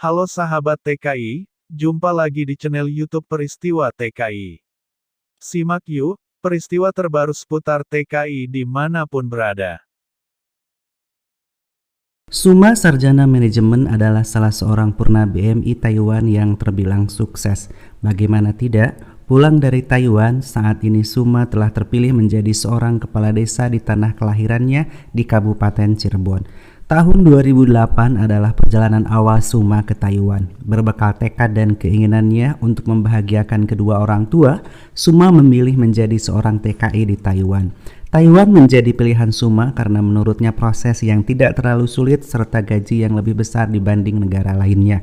Halo sahabat TKI, jumpa lagi di channel YouTube Peristiwa TKI. Simak yuk, peristiwa terbaru seputar TKI dimanapun berada. Suma Sarjana Manajemen adalah salah seorang purna BMI Taiwan yang terbilang sukses. Bagaimana tidak, pulang dari Taiwan, saat ini Suma telah terpilih menjadi seorang kepala desa di tanah kelahirannya di Kabupaten Cirebon. Tahun 2008 adalah perjalanan awal Suma ke Taiwan. Berbekal tekad dan keinginannya untuk membahagiakan kedua orang tua, Suma memilih menjadi seorang TKI di Taiwan. Taiwan menjadi pilihan Suma karena menurutnya proses yang tidak terlalu sulit serta gaji yang lebih besar dibanding negara lainnya.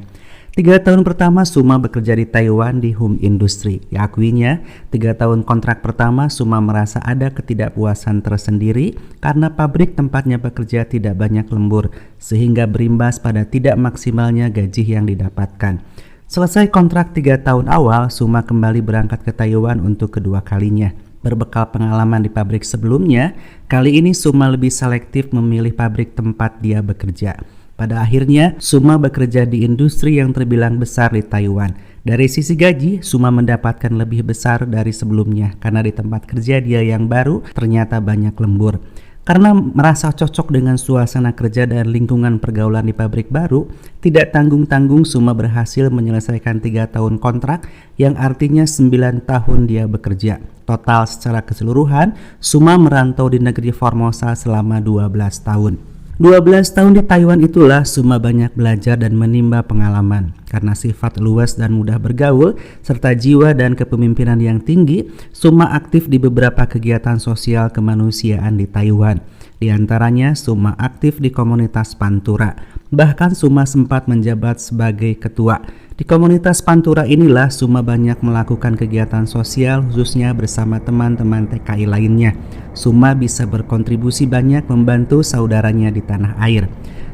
3 tahun pertama Suma bekerja di Taiwan di home industry. Diakuinya, 3 tahun kontrak pertama Suma merasa ada ketidakpuasan tersendiri karena pabrik tempatnya bekerja tidak banyak lembur, sehingga berimbas pada tidak maksimalnya gaji yang didapatkan. Selesai kontrak 3 tahun awal, Suma kembali berangkat ke Taiwan untuk kedua kalinya. Berbekal pengalaman di pabrik sebelumnya, kali ini Suma lebih selektif memilih pabrik tempat dia bekerja. Pada akhirnya, Suma bekerja di industri yang terbilang besar di Taiwan. Dari sisi gaji, Suma mendapatkan lebih besar dari sebelumnya karena di tempat kerja dia yang baru ternyata banyak lembur. Karena merasa cocok dengan suasana kerja dan lingkungan pergaulan di pabrik baru, tidak tanggung-tanggung Suma berhasil menyelesaikan 3 tahun kontrak yang artinya 9 tahun dia bekerja. Total secara keseluruhan, Suma merantau di negeri Formosa selama 12 tahun. 12 tahun di Taiwan itulah Suma banyak belajar dan menimba pengalaman. Karena sifat luas dan mudah bergaul, serta jiwa dan kepemimpinan yang tinggi, Suma aktif di beberapa kegiatan sosial kemanusiaan di Taiwan. Di antaranya, Suma aktif di komunitas Pantura. Bahkan Suma sempat menjabat sebagai ketua. Di komunitas Pantura inilah Suma banyak melakukan kegiatan sosial khususnya bersama teman-teman TKI lainnya. Suma bisa berkontribusi banyak membantu saudaranya di tanah air.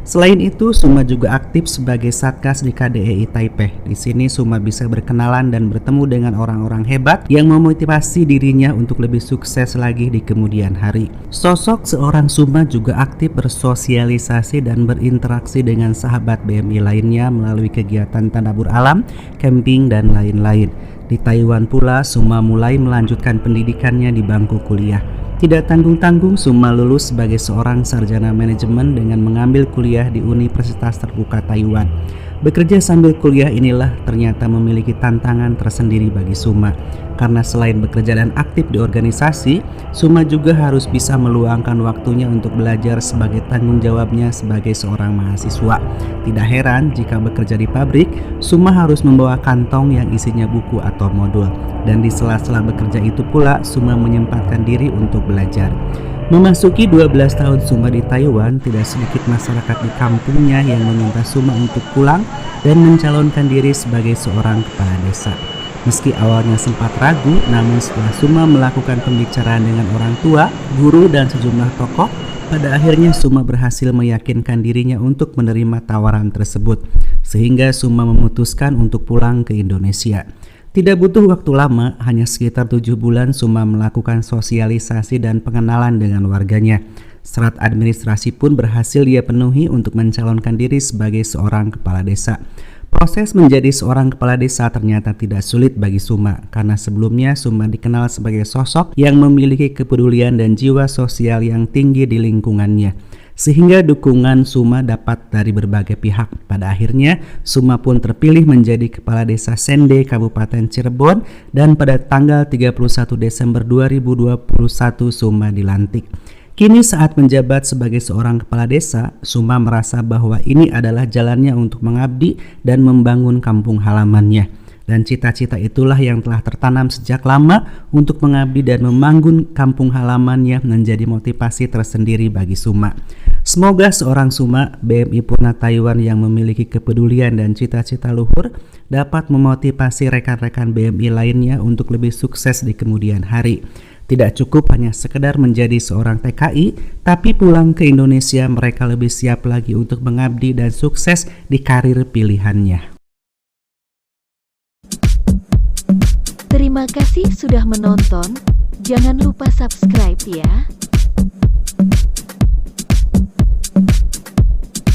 Selain itu, Suma juga aktif sebagai satgas di KDEI Taipei. Di sini Suma bisa berkenalan dan bertemu dengan orang-orang hebat yang memotivasi dirinya untuk lebih sukses lagi di kemudian hari. Sosok seorang Suma juga aktif bersosialisasi dan berinteraksi dengan sahabat BMI lainnya melalui kegiatan tadabur alam, camping, dan lain-lain. Di Taiwan pula, Suma mulai melanjutkan pendidikannya di bangku kuliah. Tidak tanggung-tanggung, Suma lulus sebagai seorang sarjana manajemen dengan mengambil kuliah di Universitas Terbuka Taiwan. Bekerja sambil kuliah inilah ternyata memiliki tantangan tersendiri bagi Suma. Karena selain bekerja dan aktif di organisasi, Suma juga harus bisa meluangkan waktunya untuk belajar sebagai tanggung jawabnya sebagai seorang mahasiswa. Tidak heran jika bekerja di pabrik, Suma harus membawa kantong yang isinya buku atau modul. Dan di sela-sela bekerja itu pula, Suma menyempatkan diri untuk belajar. Memasuki 12 tahun Suma di Taiwan, tidak sedikit masyarakat di kampungnya yang meminta Suma untuk pulang dan mencalonkan diri sebagai seorang kepala desa. Meski awalnya sempat ragu, namun setelah Suma melakukan pembicaraan dengan orang tua, guru, dan sejumlah tokoh, pada akhirnya Suma berhasil meyakinkan dirinya untuk menerima tawaran tersebut, sehingga Suma memutuskan untuk pulang ke Indonesia. Tidak butuh waktu lama, hanya sekitar 7 bulan Suma melakukan sosialisasi dan pengenalan dengan warganya. Syarat administrasi pun berhasil dia penuhi untuk mencalonkan diri sebagai seorang kepala desa. Proses menjadi seorang kepala desa ternyata tidak sulit bagi Suma, karena sebelumnya Suma dikenal sebagai sosok yang memiliki kepedulian dan jiwa sosial yang tinggi di lingkungannya. Sehingga dukungan Suma dapat dari berbagai pihak. Pada akhirnya, Suma pun terpilih menjadi Kepala Desa Sende Kabupaten Cirebon dan pada tanggal 31 Desember 2021 Suma dilantik. Kini saat menjabat sebagai seorang kepala desa, Suma merasa bahwa ini adalah jalannya untuk mengabdi dan membangun kampung halamannya. Dan cita-cita itulah yang telah tertanam sejak lama untuk mengabdi dan membangun kampung halamannya menjadi motivasi tersendiri bagi Suma. Semoga seorang Suma BMI Purna Taiwan yang memiliki kepedulian dan cita-cita luhur dapat memotivasi rekan-rekan BMI lainnya untuk lebih sukses di kemudian hari. Tidak cukup hanya sekedar menjadi seorang TKI, tapi pulang ke Indonesia mereka lebih siap lagi untuk mengabdi dan sukses di karir pilihannya. Terima kasih sudah menonton. Jangan lupa subscribe ya.